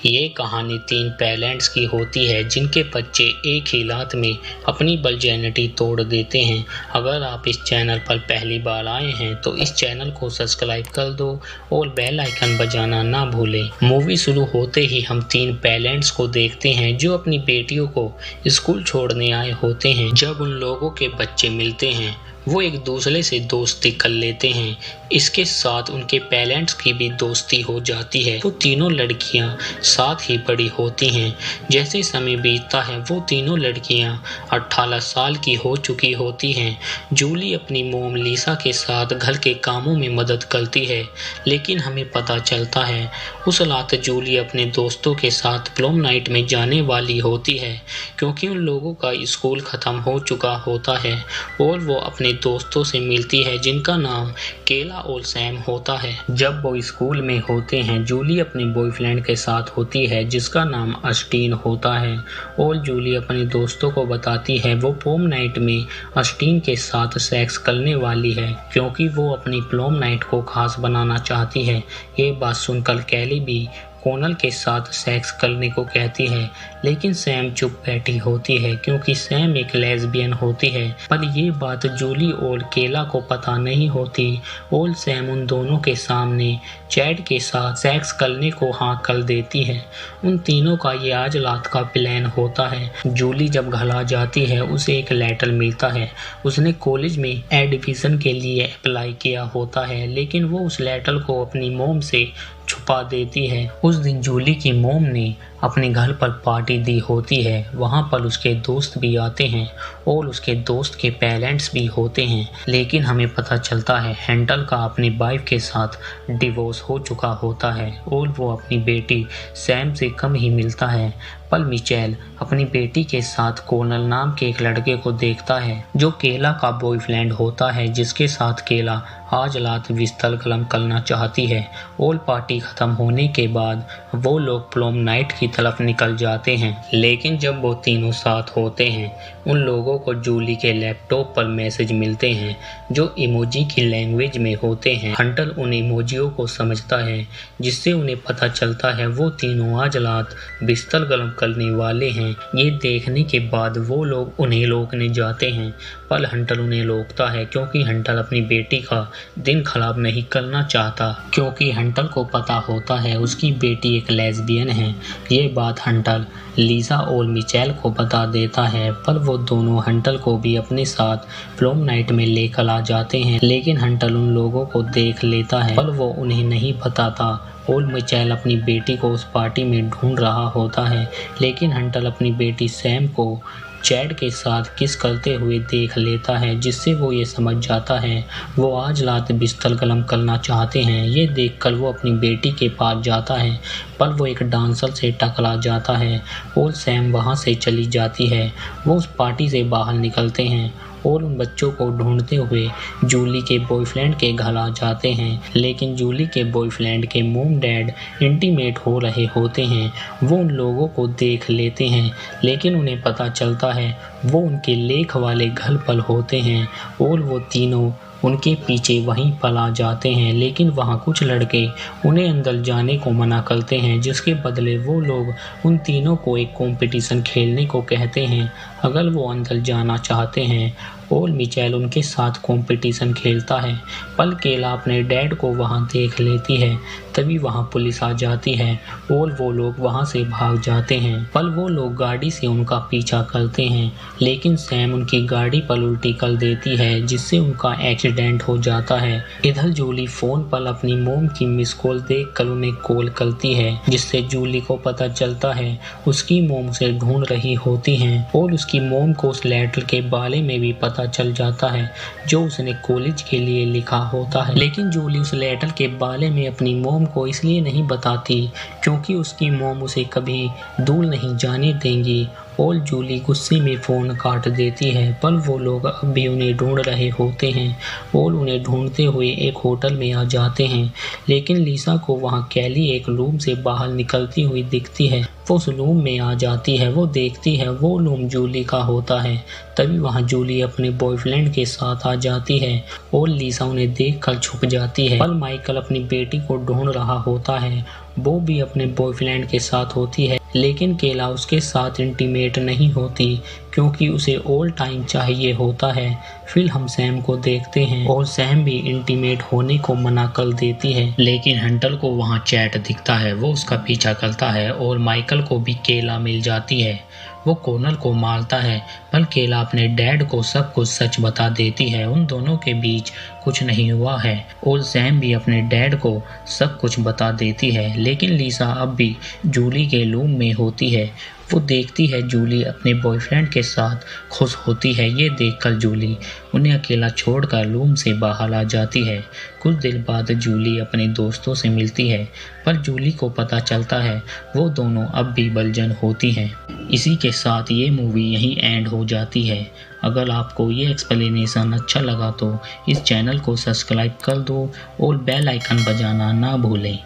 ये कहानी 3 पेरेंट्स की होती है जिनके बच्चे एक ही लात में अपनी वर्जिनिटी तोड़ देते हैं। अगर आप इस चैनल पर पहली बार आए हैं तो इस चैनल को सब्सक्राइब कर दो और बेल आइकन बजाना ना भूलें। मूवी शुरू होते ही हम 3 पेरेंट्स को देखते हैं जो अपनी बेटियों को स्कूल छोड़ने आए होते हैं। जब उन लोगों के बच्चे मिलते हैं वो एक दूसरे से दोस्ती कर लेते हैं। इसके साथ उनके पेरेंट्स की भी दोस्ती हो जाती है। वो तीनों लड़कियां साथ ही बड़ी होती हैं। जैसे समय बीतता है वो तीनों लड़कियां 18 साल की हो चुकी होती हैं। जूली अपनी मोम लीसा के साथ घर के कामों में मदद करती है, लेकिन हमें पता चलता है उस रात जूली अपने दोस्तों के साथ प्रोम नाइट में जाने वाली होती है, क्योंकि उन लोगों का स्कूल खत्म हो चुका होता है और वो अपने दोस्तों से मिलती है जिनका नाम केला और सैम होता है। जब वो स्कूल में होते हैं जूली अपने बॉयफ्रेंड के साथ होती है जिसका नाम अस्टीन होता है और जूली अपने दोस्तों को बताती है वो प्रोम नाइट में अस्टीन के साथ सेक्स करने वाली है, क्योंकि वो अपनी प्रोम नाइट को खास बनाना चाहती है। ये बात सुनकर कैली भी कोनल के साथ सेक्स करने को कहती है, लेकिन सैम चुप बैठी होती है क्योंकि सैम एक लेस्बियन होती है। पर ये बात जूली और केला को पता नहीं होती और सैम उन दोनों के सामने चैड के साथ सेक्स करने को हाँ कर देती है। उन तीनों का ये आज रात का प्लान होता है। जूली जब घर आ जाती है उसे एक लेटर मिलता है। उसने कॉलेज में एडमिशन के लिए अप्लाई किया होता है, लेकिन वो उस लेटर को अपनी मोम से छुपा देती है। उस दिन जूली की मोम ने अपने घर पर पार्टी दी होती है। वहाँ पर उसके दोस्त भी आते हैं और उसके दोस्त के पेरेंट्स भी होते हैं, लेकिन हमें पता चलता है हैंडल का अपनी वाइफ के साथ डिवोर्स हो चुका होता है और वो अपनी बेटी सैम से कम ही मिलता है। पर मिचेल अपनी बेटी के साथ कोनल नाम के एक लड़के को देखता है जो केला का बॉयफ्रेंड होता है, जिसके साथ केला आज रात विस्तल कलम करना चाहती है। और पार्टी खत्म होने के बाद वो लोग प्रोम नाइट की तरफ निकल जाते हैं, लेकिन जब वो तीनों साथ होते हैं उन लोगों को जूली के लैपटॉप पर मैसेज मिलते हैं जो इमोजी की लैंग्वेज में होते हैं। हंटर उन इमोजियों को समझता है, जिससे उन्हें पता चलता है वो तीनों आज रात बिस्तर गरम करने वाले हैं। ये देखने के बाद वो लोग उन्हें रोकने जाते हैं, पर हंटर उन्हें रोकता है क्योंकि हंटर अपनी बेटी का दिन खराब नहीं करना चाहता, क्योंकि हंटर को पता होता है उसकी बेटी एक लेस्बियन है। ये बात हंटर लीसा और मिचेल को बता देता है, पर वो दोनों हंटर को भी अपने साथ प्रोम नाइट में लेकर आ जाते हैं, लेकिन हंटर उन लोगों को देख लेता है पर वो उन्हें नहीं बताता और मिचेल अपनी बेटी को उस पार्टी में ढूंढ रहा होता है। लेकिन हंटर अपनी बेटी सैम को चैड के साथ किस करते हुए देख लेता है, जिससे वो ये समझ जाता है वो आज रात बिस्तर कलम करना चाहते हैं। ये देखकर वो अपनी बेटी के पास जाता है, पर वो एक डांसर से टकरा जाता है और सैम वहाँ से चली जाती है। वो उस पार्टी से बाहर निकलते हैं और उन बच्चों को ढूंढते हुए जूली के बॉयफ्रेंड के घर आ जाते हैं, लेकिन जूली के बॉयफ्रेंड के मोम डैड इंटीमेट हो रहे होते हैं। वो उन लोगों को देख लेते हैं, लेकिन उन्हें पता चलता है वो उनके लेक वाले घर पर होते हैं और वो तीनों उनके पीछे वहीं पर आ जाते हैं, लेकिन वहाँ कुछ लड़के उन्हें अंदर जाने को मना करते हैं, जिसके बदले वो लोग उन तीनों को एक कंपटीशन खेलने को कहते हैं अगर वो अंदर जाना चाहते हैं। और मिचेल उनके साथ कंपटीशन खेलता है, पर केला अपने डैड को वहाँ देख लेती है। तभी वहाँ पुलिस आ जाती है और वो लोग वहाँ से भाग जाते हैं, पर वो लोग गाड़ी से उनका पीछा करते हैं, लेकिन सैम उनकी गाड़ी पर उल्टी कर देती है, जिससे उनका एक्सीडेंट हो जाता है। इधर जूली फोन पर अपनी मोम की मिस कॉल देखकर उन्हें कॉल करती है, जिससे जूली को पता चलता है उसकी मोम उसे ढूंढ रही होती हैं और उसकी मोम को उस लेटर के बारे में भी पता चल जाता है जो उसने कॉलेज के लिए लिखा होता है। लेकिन जूली उस लेटर के बारे में अपनी मोम को इसलिए नहीं बताती क्योंकि उसकी मोम उसे कभी दूर नहीं जाने देंगी और जूली गुस्से में फ़ोन काट देती है, पर वो लोग अब भी उन्हें ढूंढ रहे होते हैं और उन्हें ढूंढते हुए एक होटल में आ जाते हैं। लेकिन लिसा को वहाँ कैली एक रूम से बाहर निकलती हुई दिखती है। वो उस रूम में आ जाती है, वो देखती है वो रूम जूली का होता है। तभी वहाँ जूली अपने बॉयफ्रेंड के साथ आ जाती है और लिसा उन्हें देखकर छुप जाती है। पर माइकल अपनी बेटी को ढूंढ रहा होता है, वो भी अपने बॉयफ्रेंड के साथ होती है, लेकिन केला उसके साथ इंटीमेट नहीं होती क्योंकि उसे ऑल टाइम चाहिए होता है। फिर हम सैम को देखते हैं और सैम भी इंटीमेट होने को मना कर देती है, लेकिन हंटर को वहाँ चैट दिखता है। वो उसका पीछा करता है और माइकल को भी केला मिल जाती है। वो कॉर्नर को मारता है, पर केला अपने डैड को सब कुछ सच बता देती है। उन दोनों के बीच कुछ नहीं हुआ है और सैम भी अपने डैड को सब कुछ बता देती है। लेकिन लिसा अब भी जूली के रूम में होती है। वो देखती है जूली अपने बॉयफ्रेंड के साथ खुश होती है। ये देखकर जूली उन्हें अकेला छोड़कर रूम से बाहर आ जाती है। कुछ देर बाद जूली अपने दोस्तों से मिलती है, पर जूली को पता चलता है वो दोनों अब भी बलजन होती हैं। इसी के साथ ये मूवी यहीं एंड हो जाती है। अगर आपको ये एक्सप्लेनेशन अच्छा लगा तो इस चैनल को सब्सक्राइब कर दो और बेल आइकन बजाना ना भूलें।